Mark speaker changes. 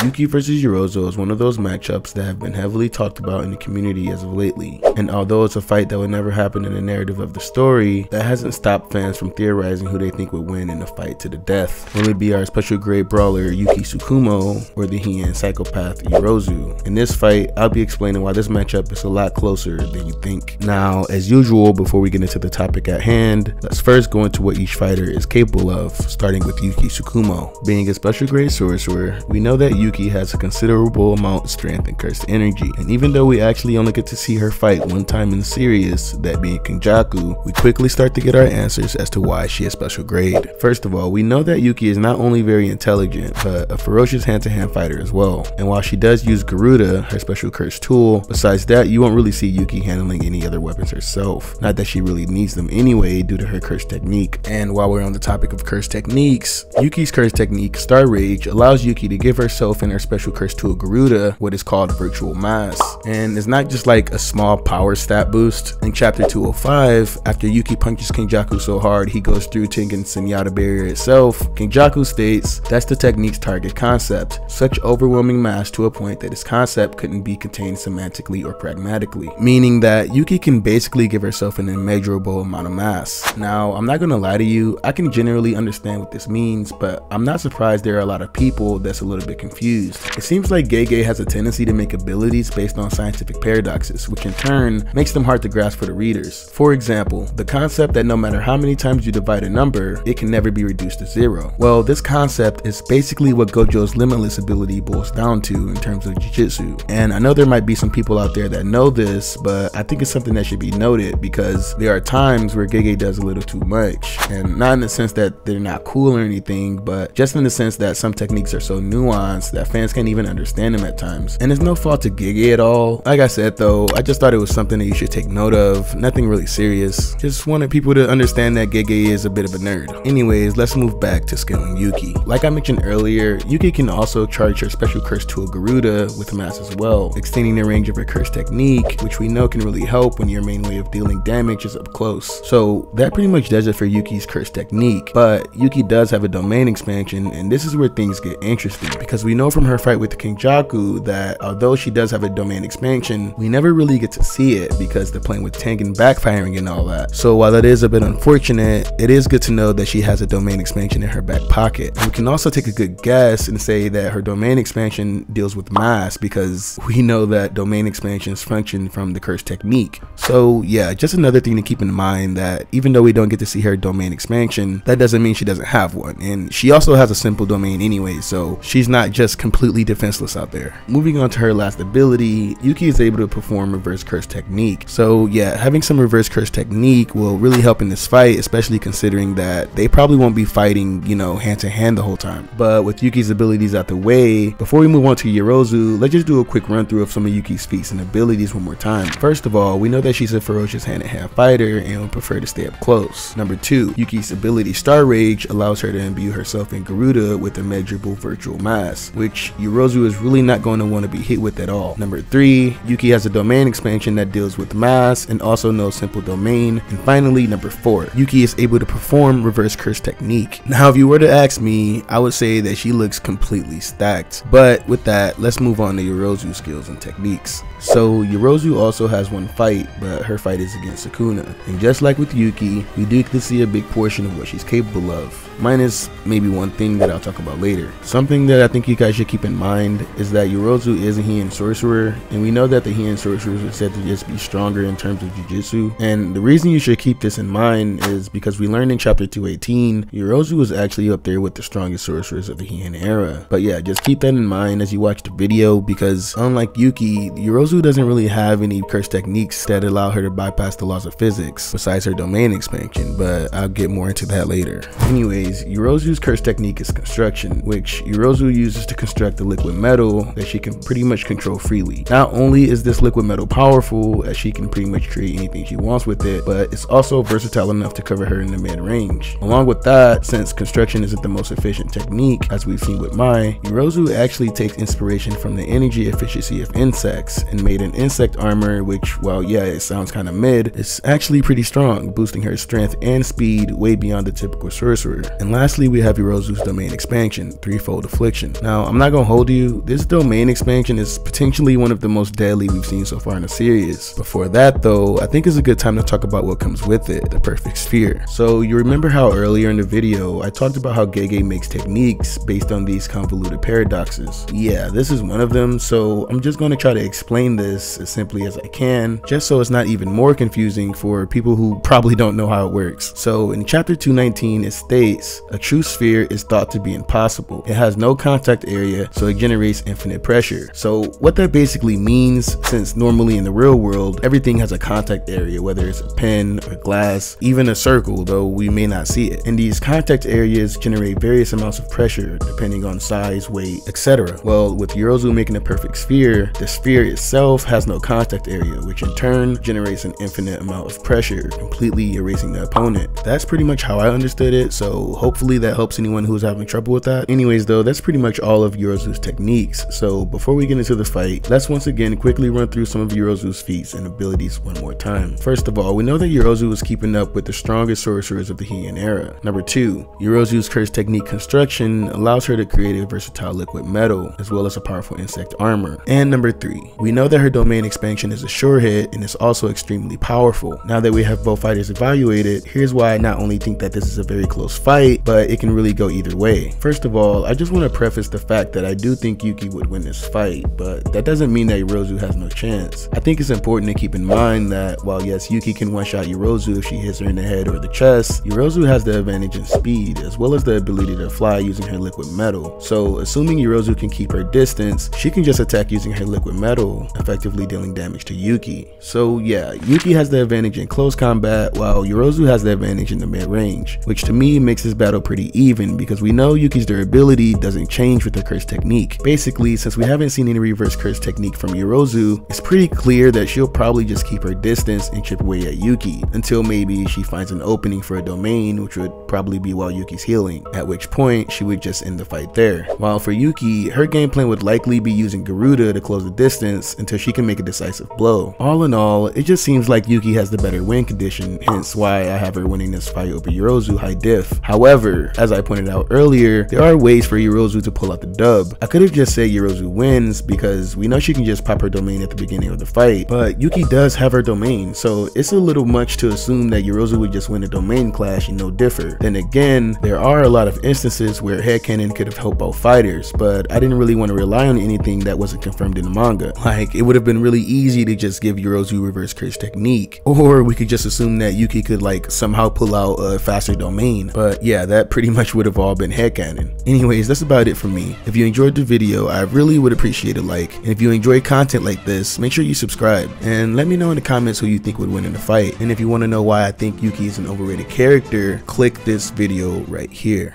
Speaker 1: Yuki vs Yorozu is one of those matchups that have been heavily talked about in the community as of lately, and although it's a fight that would never happen in the narrative of the story, that hasn't stopped fans from theorizing who they think would win in a fight to the death. Will it be our special grade brawler Yuki Tsukumo or the Heian psychopath Yorozu? In this fight, I'll be explaining why this matchup is a lot closer than you think. Now, as usual, before we get into the topic at hand, let's first go into what each fighter is capable of, starting with Yuki Tsukumo. Being a special grade sorcerer, we know that Yuki has a considerable amount of strength and cursed energy, and even though we actually only get to see her fight one time in the series, that being Kenjaku, we quickly start to get our answers as to why she is special grade. First of all, we know that Yuki is not only very intelligent, but a ferocious hand-to-hand fighter as well. And while she does use Garuda, her special cursed tool, besides that, you won't really see Yuki handling any other weapons herself. Not that she really needs them anyway due to her cursed technique. And while we're on the topic of cursed techniques, Yuki's cursed technique, Star Rage, allows Yuki to give herself and her special cursed tool Garuda what is called Virtual Mass. And it's not just like a small power stat boost. In chapter 205, after Yuki punches Kenjaku so hard he goes through Tengen's Zenyatta barrier itself, Kenjaku states that's the technique's target concept, such overwhelming mass to a point that its concept couldn't be contained semantically or pragmatically, meaning that Yuki can basically give herself an immeasurable amount of mass. Now, I'm not gonna lie to you, I can generally understand what this means, but I'm not surprised there are a lot of people that's a little bit confused. It seems like Gege has a tendency to make abilities based on scientific paradoxes, which in turn makes them hard to grasp for the readers. For example, the concept that no matter how many times you divide a number, it can never be reduced to zero. Well, this concept is basically what Gojo's limitless ability boils down to in terms of Jujutsu. And I know there might be some people out there that know this, but I think it's something that should be noted because there are times where Gege does a little too much. And not in the sense that they're not cool or anything, but just in the sense that some techniques are so nuanced that fans can't even understand them at times. And it's no fault to Gege at all. Like I said though, I just thought it was something that you should take note of. Nothing really serious. Just wanted people to understand that Gege is a bit of a nerd. Anyways, let's move back to scaling Yuki. Like I mentioned earlier, Yuki can also charge her special curse tool Garuda with mass as well, extending the range of her curse technique, which we know can really help when your main way of dealing damage is up close. So that pretty much does it for Yuki's curse technique, but Yuki does have a domain expansion, and this is where things get interesting because we know from her fight with Kenjaku that although she does have a domain expansion, we never really get to see it because they're playing with Tengen backfiring and all that. So while that is a bit unfortunate, it is good to know that she has a domain expansion in her back pocket. And we can also take a good guess and say that her domain expansion deals with mass because we know that domain expansions function from the curse technique. So yeah, just another thing to keep in mind, that even though we don't get to see her domain expansion, that doesn't mean she doesn't have one. And she also has a simple domain anyway, so she's not just completely defenseless out there. Moving on to her last ability, Yuki is able to perform reverse curse technique. So yeah, having some reverse curse technique will really help in this fight, especially considering that they probably won't be fighting, you know, hand to hand the whole time. But with Yuki's abilities out the way, before we move on to Yorozu, let's just do a quick run through of some of Yuki's feats and abilities one more time. First of all, we know that she's a ferocious hand-to-hand fighter and would prefer to stay up close. Number 2, Yuki's ability Star Rage allows her to imbue herself in Garuda with immeasurable virtual mass, which Yorozu is really not going to want to be hit with at all. Number 3, Yuki has a domain expansion that deals with mass and also knows simple domain. And finally, number 4, Yuki is able to perform reverse curse technique. Now, if you were to ask me, I would say that she looks completely stacked. But with that, let's move on to Yorozu's skills and techniques. So Yorozu also has one fight, but her fight is against Sukuna. And just like with Yuki, we do get to see a big portion of what she's capable of, minus maybe one thing that I'll talk about later. Something that I think you guys should keep in mind is that Yorozu is a Heian sorcerer, and we know that the Heian sorcerers are said to just be stronger in terms of Jujutsu. And the reason you should keep this in mind is because we learned in chapter 218, Yorozu was actually up there with the strongest sorcerers of the Heian era. But yeah, just keep that in mind as you watch the video, because unlike Yuki, Yorozu doesn't really have any curse techniques that allow her to bypass the laws of physics besides her domain expansion, but I'll get more into that later. Anyways, Yorozu's curse technique is construction, which Yorozu uses to construct a liquid metal that she can pretty much control freely. Not only is this liquid metal powerful, as she can pretty much create anything she wants with it, but it's also versatile enough to cover her in the mid-range. Along with that, since construction isn't the most efficient technique, as we've seen with Mai, Yorozu actually takes inspiration from the energy efficiency of insects and made an insect armor, which, while yeah, it sounds kind of mid, it's actually pretty strong, boosting her strength and speed way beyond the typical sorcerer. And lastly, we have Yorozu's domain expansion, Threefold Affliction. Now, I'm not gonna hold you, this domain expansion is potentially one of the most deadly we've seen so far in the series. Before that though, I think it's a good time to talk about what comes with it, the Perfect Sphere. So you remember how earlier in the video, I talked about how Gege makes techniques based on these convoluted paradoxes. Yeah, this is one of them, so I'm just gonna try to explain this as simply as I can, just so it's not even more confusing for people who probably don't know how it works. So in chapter 219, it states, a true sphere is thought to be impossible. It has no contact area, so it generates infinite pressure. So what that basically means, since normally in the real world, everything has a contact area, whether it's a pen or glass, even a circle, though we may not see it. And these contact areas generate various amounts of pressure depending on size, weight, etc. Well, with Yorozu making a perfect sphere, the sphere itself has no contact area, which in turn generates an infinite amount of pressure, completely erasing the opponent. That's pretty much how I understood it, so hopefully that helps anyone who's having trouble with that. Anyways though, that's pretty much all of Yorozu's techniques. So before we get into the fight, let's once again quickly run through some of Yorozu's feats and abilities one more time. First of all, we know that Yorozu is keeping up with the strongest sorcerers of the Heian era. Number 2, Yorozu's curse technique Construction allows her to create a versatile liquid metal, as well as a powerful insect armor. And number 3, we know that her domain expansion is a sure hit and is also extremely powerful. Now that we have both fighters evaluated, here's why I not only think that this is a very close fight, but it can really go either way. First of all, I just want to preface the fact that I do think Yuki would win this fight, but that doesn't mean that Yorozu has no chance. I think it's important to keep in mind that while yes, Yuki can one-shot Yorozu if she hits her in the head or the chest, Yorozu has the advantage in speed, as well as the ability to fly using her liquid metal. So assuming Yorozu can keep her distance, she can just attack using her liquid metal, effectively dealing damage to Yuki. So yeah, Yuki has the advantage in close combat, while Yorozu has the advantage in the mid-range, which to me makes this battle pretty even, because we know Yuki's durability doesn't change with her curse technique. Basically, since we haven't seen any reverse curse technique from Yorozu, it's pretty clear that she'll probably just keep her distance and chip away at Yuki, until maybe she finds an opening for a domain, which would probably be while Yuki's healing, at which point she would just end the fight there. While for Yuki, her game plan would likely be using Garuda to close the distance until she can make a decisive blow. All in all, it just seems like Yuki has the better win condition, hence why I have her winning this fight over Yorozu high diff. However, as I pointed out earlier, there are ways for Yorozu to pull out the dub. I could have just said Yorozu wins because we know she can just pop her domain at the beginning of the fight, but Yuki does have her domain, so it's a little much to assume that Yorozu would just win a domain clash and no differ. Then again, there are a lot of instances where headcanon could have helped both fighters, but I didn't really want to rely on anything that wasn't confirmed in the manga. Like, it would have been really easy to just give Yorozu reverse curse technique, or we could just assume that Yuki could like somehow pull out a faster domain, but yeah, that pretty much would have all been headcanon. Anyways, that's about it for me. If you enjoyed the video, I really would appreciate a like, and if you enjoy content like this, make sure you subscribe, and let me know in the comments who you think would win in the fight. And if you want to know why I think Yuki is an overrated character, click this video right here.